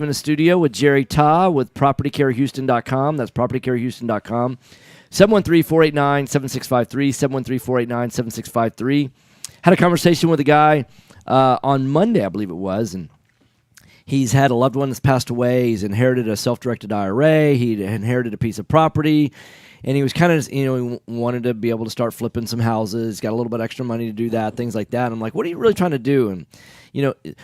in the studio with Jerry Ta with PropertyCareHouston.com. That's PropertyCareHouston.com. 713-489-7653, 713-489-7653. Had a conversation with a guy on Monday, I believe it was, and he's had a loved one that's passed away. He's inherited a self-directed IRA. He inherited a piece of property, and he was kind of, he wanted to be able to start flipping some houses. Got a little bit extra money to do that, things like that. And I'm like, what are you really trying to do? And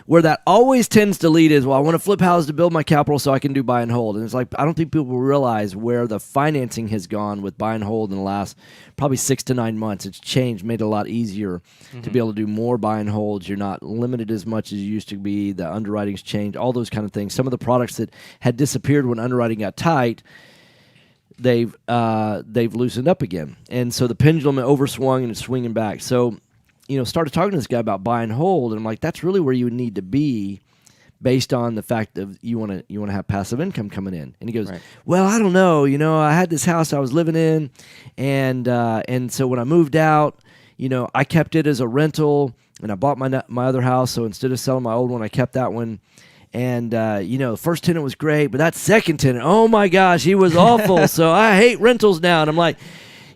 where that always tends to lead is, well, I want to flip houses to build my capital so I can do buy and hold. And it's like, I don't think people realize where the financing has gone with buy and hold in the last probably 6 to 9 months. It's changed, made it a lot easier to be able to do more buy and holds. You're not limited as much as you used to be. The underwriting's changed, all those kind of things. Some of the products that had disappeared when underwriting got tight, they've loosened up again. And so the pendulum overswung and it's swinging back. So, started talking to this guy about buy and hold, and I'm like, that's really where you would need to be based on the fact that you want to have passive income coming in. And he goes, right. Well, I don't know. I had this house I was living in, and so when I moved out, I kept it as a rental, and I bought my other house. So instead of selling my old one, I kept that one. And, the first tenant was great, but that second tenant, oh my gosh, he was awful. So I hate rentals now. And I'm like,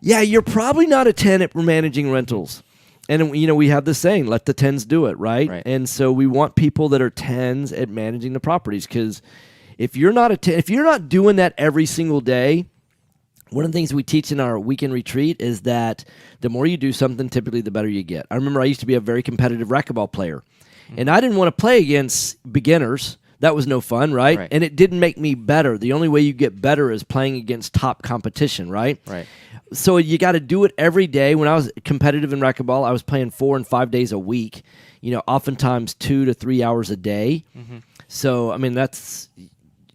yeah, you're probably not a tenant for managing rentals. And, we have this saying, let the 10's do it, right? And so we want people that are 10's at managing the properties, because if you're not if you're not doing that every single day, one of the things we teach in our weekend retreat is that the more you do something, typically the better you get. I remember I used to be a very competitive racquetball player, and I didn't want to play against beginners. That was no fun, right? And it didn't make me better. The only way you get better is playing against top competition, right? So you got to do it every day. When I was competitive in racquetball, I was playing 4 and 5 days a week, oftentimes 2 to 3 hours a day. So, I mean, that's,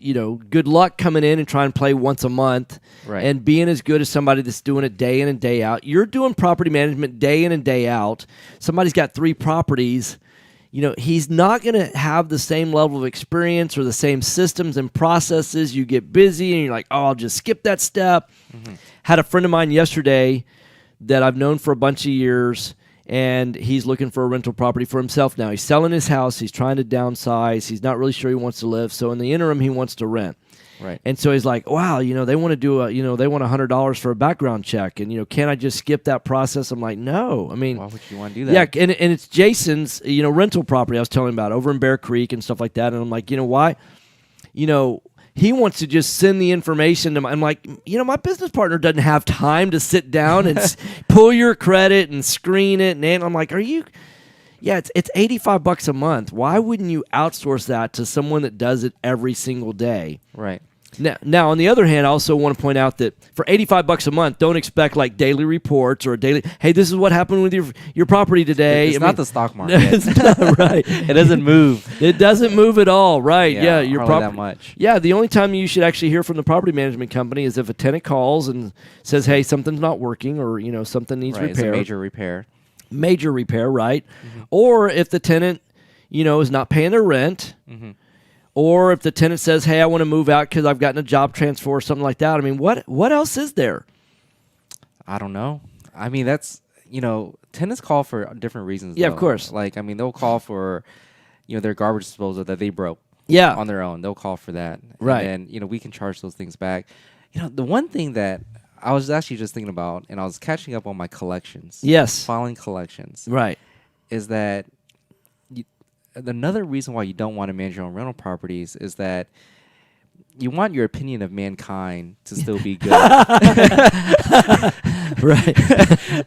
good luck coming in and trying to play once a month and being as good as somebody that's doing it day in and day out. You're doing property management day in and day out. Somebody's got 3 properties. He's not going to have the same level of experience or the same systems and processes. You get busy and you're like, oh, I'll just skip that step. Had a friend of mine yesterday that I've known for a bunch of years, and he's looking for a rental property for himself now. He's selling his house. He's trying to downsize. He's not really sure he wants to live. So in the interim, he wants to rent. And so he's like, wow, they want to do they want $100 for a background check. And, can I just skip that process? I'm like, no. I mean, why would you want to do that? Yeah. And it's Jason's, rental property I was telling him about over in Bear Creek and stuff like that. And I'm like, why? He wants to just send the information to I'm like, my business partner doesn't have time to sit down and pull your credit and screen it. And I'm like, yeah, it's $85 a month. Why wouldn't you outsource that to someone that does it every single day? Now, on the other hand, I also want to point out that for $85 a month, don't expect like daily reports or a daily, hey, this is what happened with your property today. It's not the stock market. It's not, right. It doesn't move. It doesn't move at all, right? Yeah, your property that much. Yeah, the only time you should actually hear from the property management company is if a tenant calls and says, hey, something's not working, or something needs repair. It's a major repair. Major repair, right? Or if the tenant, is not paying their rent. Or if the tenant says, hey, I want to move out because I've gotten a job transfer or something like that. I mean, what else is there? I don't know. I mean, that's, tenants call for different reasons. Yeah, though. Of course. Like, I mean, they'll call for, their garbage disposal that they broke on their own. They'll call for that. Right. And, we can charge those things back. The one thing that I was actually just thinking about, and I was catching up on my collections. Yes. Filing collections. Right. Is that another reason why you don't want to manage your own rental properties is that you want your opinion of mankind to still be good. Right.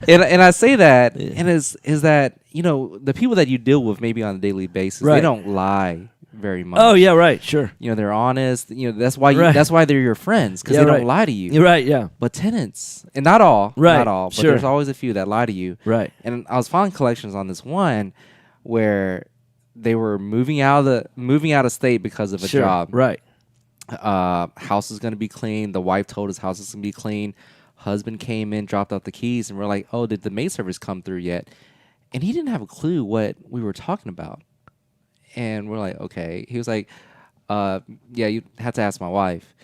and I say that, and is that, the people that you deal with maybe on a daily basis, they don't lie very much. Oh, yeah, right, sure. They're honest. That's why that's why they're your friends, because they don't lie to you. You're right, yeah. But tenants, and not all, but sure. There's always a few that lie to you. Right. And I was filing collections on this one where they were moving out of state because of a job. Right. House is going to be clean. The wife told his house is going to be clean. Husband came in, dropped out the keys, and we're like, oh, did the maid service come through yet? And he didn't have a clue what we were talking about. And we're like, okay. He was like, yeah, you have to ask my wife.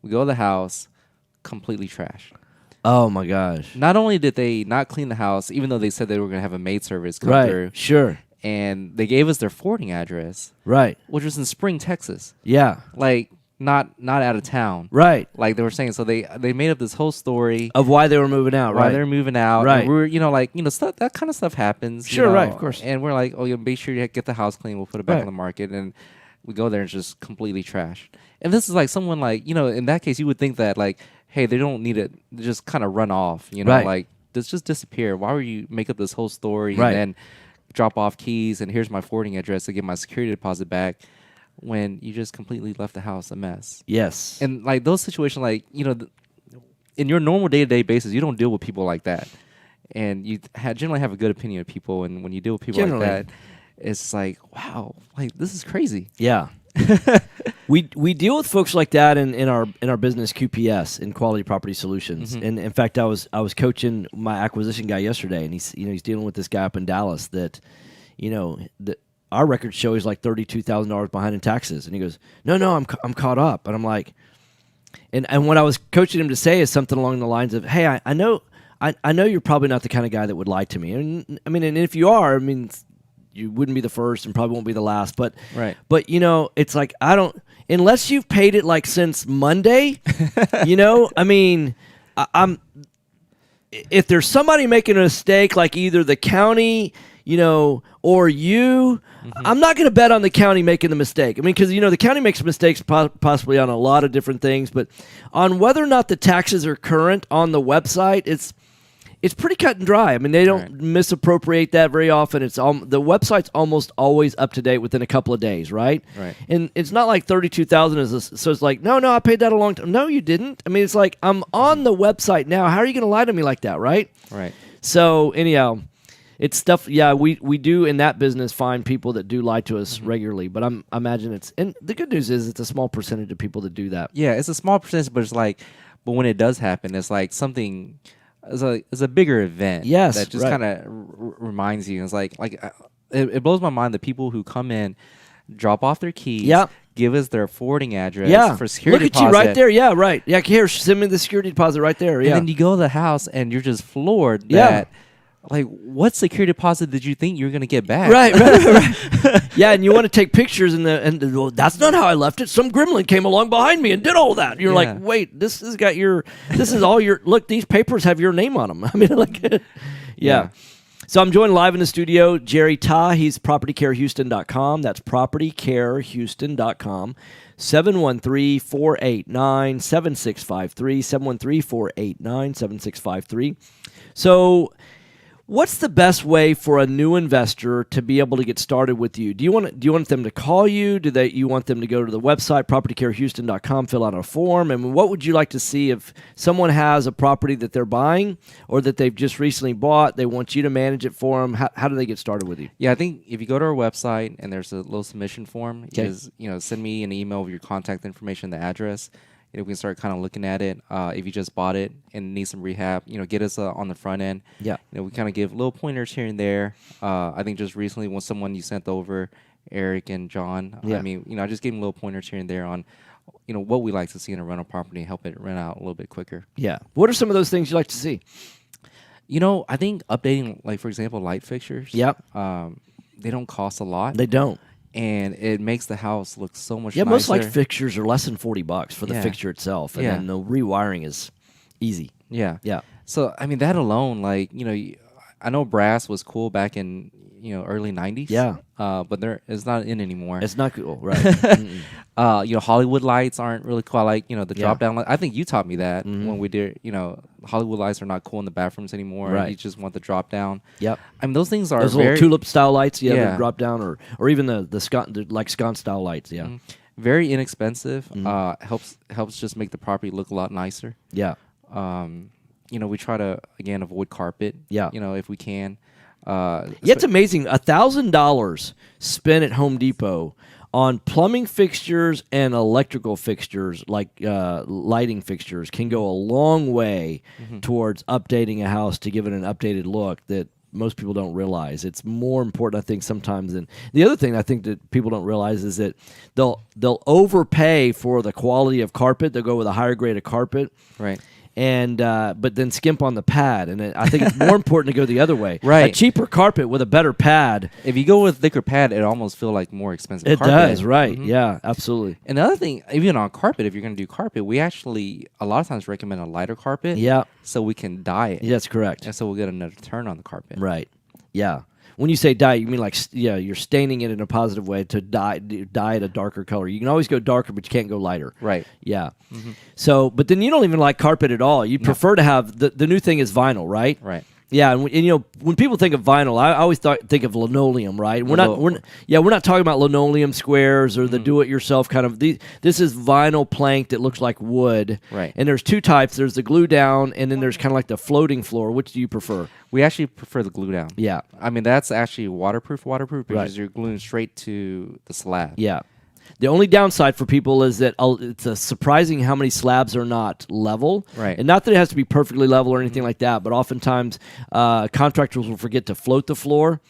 We go to the house, completely trashed. Oh, my gosh. Not only did they not clean the house, even though they said they were going to have a maid service come through. Sure. and they gave us their forwarding address, Right. which was in Spring, Texas. Yeah. Like not out of town. Right. Like they were saying. So they made up this whole story Of why they were moving out. why Right. they're moving out. Right. And we were, stuff that kind of stuff happens. Sure, right, of course. And we're like, oh, make sure you get the house clean. We'll put it back Right. on the market. And we go there and it's just completely trashed. And this is like someone like, in that case, you would think that like, hey, they don't need it. They just kind of run off, Right. like this just disappear. Why would you make up this whole story Right. and then drop off keys and here's my forwarding address to get my security deposit back when you just completely left the house a mess? Yes. And like those situations, like, in your normal day-to-day basis, you don't deal with people like that. And you generally have a good opinion of people. And when you deal with people Generally. like that, it's like, wow, like this is crazy. Yeah. we deal with folks like that in our business QPS, in Quality Property Solutions. Mm-hmm. And in fact, I was coaching my acquisition guy yesterday, and he's dealing with this guy up in Dallas that our records show he's like $32,000 behind in taxes, and he goes, no, I'm caught up, and I'm like, and what I was coaching him to say is something along the lines of, hey, I know you're probably not the kind of guy that would lie to me, and I mean, and if you are, I mean, you wouldn't be the first and probably won't be the last, but Right. But it's like I don't, unless you've paid it like since Monday, I mean, I'm if there's somebody making a mistake, like either the county, or you, I'm not going to bet on the county making the mistake. I mean, because the county makes mistakes possibly on a lot of different things, but on whether or not the taxes are current on the website, it's pretty cut and dry. I mean, they don't misappropriate that very often. The website's almost always up to date within a couple of days, right? Right. And it's not like 32,000 so it's like, no, I paid that a long time. No, you didn't. I mean, it's like, I'm on the website now. How are you going to lie to me like that, right? Right. So anyhow, it's stuff. Yeah, we do in that business find people that do lie to us regularly, but I imagine and the good news is it's a small percentage of people that do that. Yeah, it's a small percentage, but but when it does happen, it's like something. It's a bigger event. Yes, that just right. kind of reminds you. It's like it blows my mind the people who come in, drop off their keys, Yep. give us their forwarding address Yeah, for security look at deposit. you right there. Yeah, right. Yeah, here, send me the security deposit right there. Yeah, And then you go to the house and you're just floored Yeah. that, like, what security deposit did you think you were going to get back? Right. Yeah, and you want to take pictures, and well, that's not how I left it. Some gremlin came along behind me and did all that. You're Yeah. like, wait, this is all your, look, these papers have your name on them. I mean, like, yeah. So I'm joined live in the studio, Jerry Ta. He's propertycarehouston.com. That's propertycarehouston.com. 713-489-7653. 713-489-7653. So what's the best way for a new investor to be able to get started with you? Do you want them to call you? You want them to go to the website, propertycarehouston.com, fill out a form? And what would you like to see if someone has a property that they're buying or that they've just recently bought, they want you to manage it for them? How do they get started with you? Yeah, I think if you go to our website and there's a little submission form, Okay. is send me an email with your contact information, the address. We can start kind of looking at it. If you just bought it and need some rehab, get us on the front end. Yeah. We kind of give little pointers here and there. I think just recently when someone you sent over, Eric and John, Yeah. I mean, I just gave them little pointers here and there on, what we like to see in a rental property and help it rent out a little bit quicker. Yeah. What are some of those things you like to see? I think updating, like, for example, light fixtures. Yep. They don't cost a lot. They don't. And it makes the house look so much Yeah, nicer. most light fixtures are less than $40 for the Yeah. fixture itself, and Yeah. then the rewiring is easy. Yeah. Yeah. So, I mean, that alone, like, I know brass was cool back in, early 90s. Yeah. But it's not in anymore. It's not cool, right? Mm-mm. Hollywood lights aren't really cool. I like, the Yeah. drop down light. I think you taught me that Mhm. when we did, Hollywood lights are not cool in the bathrooms anymore. Right. You just want the drop down. Yep. I mean, those things are Those very, little tulip style lights, Yeah. that drop down, or even the like sconce style lights, yeah. very inexpensive. Mhm. Helps just make the property look a lot nicer. Yeah. We try to, again, avoid carpet. Yeah. If we can. Yeah, it's amazing. $1,000 spent at Home Depot on plumbing fixtures and electrical fixtures, like lighting fixtures, can go a long way towards updating a house to give it an updated look that most people don't realize. It's more important, I think, sometimes than the other thing I think that people don't realize is that they'll overpay for the quality of carpet. They'll go with a higher grade of carpet. Right. and but then skimp on the pad. And I think it's more important to go the other way. Right. A cheaper carpet with a better pad. If you go with thicker pad, it almost feel like more expensive. It carpet. does, right? Yeah, absolutely. And the other thing, even on carpet, if you're going to do carpet, we actually a lot of times recommend a lighter carpet. Yeah, So we can dye it. that's correct. And so we'll get another turn on the carpet. Right. Yeah. When you say dye, you mean like you're staining it in a positive way to dye it a darker color. You can always go darker, but you can't go lighter. Right. Yeah. So, but then you don't even like carpet at all. You prefer to have the new thing is vinyl, right? Right. Yeah, and you know when people think of vinyl, I always think of linoleum, right? We're not talking about linoleum squares or the do-it-yourself kind of. This is vinyl plank that looks like wood, Right. And there's two types. There's the glue down, and then there's kind of like the floating floor. Which do you prefer? We actually prefer the glue down. Yeah, I mean, that's actually waterproof because Right. you're gluing straight to the slab. yeah. The only downside for people is that it's surprising how many slabs are not level. Right. And not that it has to be perfectly level or anything like that, but oftentimes contractors will forget to float the floor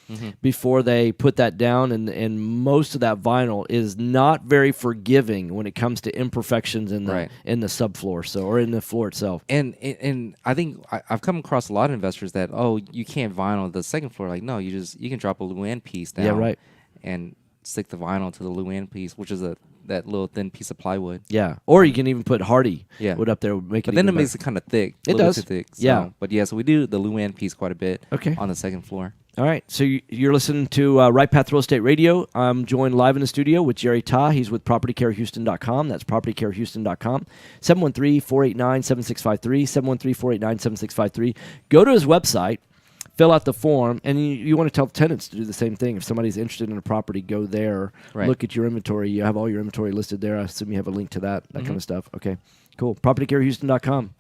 before they put that down. And most of that vinyl is not very forgiving when it comes to imperfections in the subfloor, or in the floor itself. And I think I've come across a lot of investors that, you can't vinyl the second floor. Like, no, you can drop a Luan piece down. Yeah, right. And stick the vinyl to the Luan piece, which is that little thin piece of plywood. Yeah, or you can even put Hardy Yeah. wood up there, make But it. then it even makes better. it kind of thick. It a little does. bit too thick. So. Yeah. But yeah, so we do the Luan piece quite a bit. Okay. On the second floor. All right, so you're listening to Right Path Real Estate Radio. I'm joined live in the studio with Jerry Ta. He's with PropertyCareHouston.com. That's PropertyCareHouston.com. 713-489-7653. 713-489-7653. Go to his website. Fill out the form, and you want to tell tenants to do the same thing. If somebody's interested in a property, go there, look at your inventory. You have all your inventory listed there. I assume you have a link to that kind of stuff. Okay, cool. PropertyCareHouston.com.